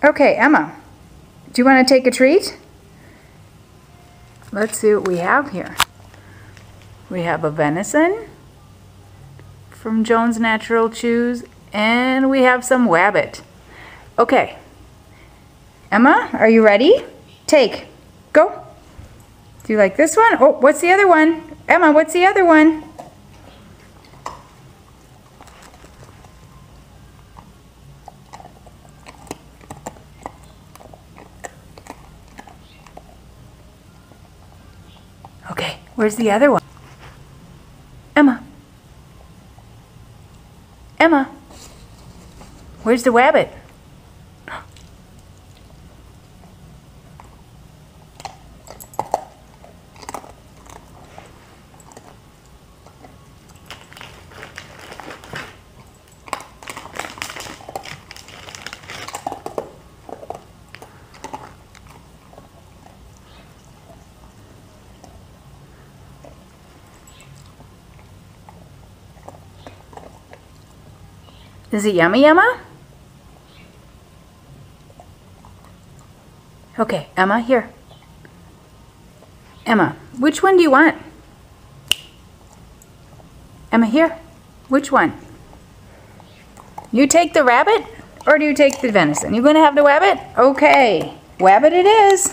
Okay, Emma, do you want to take a treat? Let's see what we have here. We have a venison from Jones Natural Chews, and we have some Wabbit. Okay, Emma, are you ready? Take. Go. Do you like this one? Oh, what's the other one? Emma, what's the other one? Okay, where's the other one? Emma. Emma. Where's the Wabbit? Is it yummy, Emma? Okay, Emma, here. Emma, which one do you want? Emma, here. Which one? You take the rabbit or do you take the venison? You gonna have the Wabbit? Okay, Wabbit it is.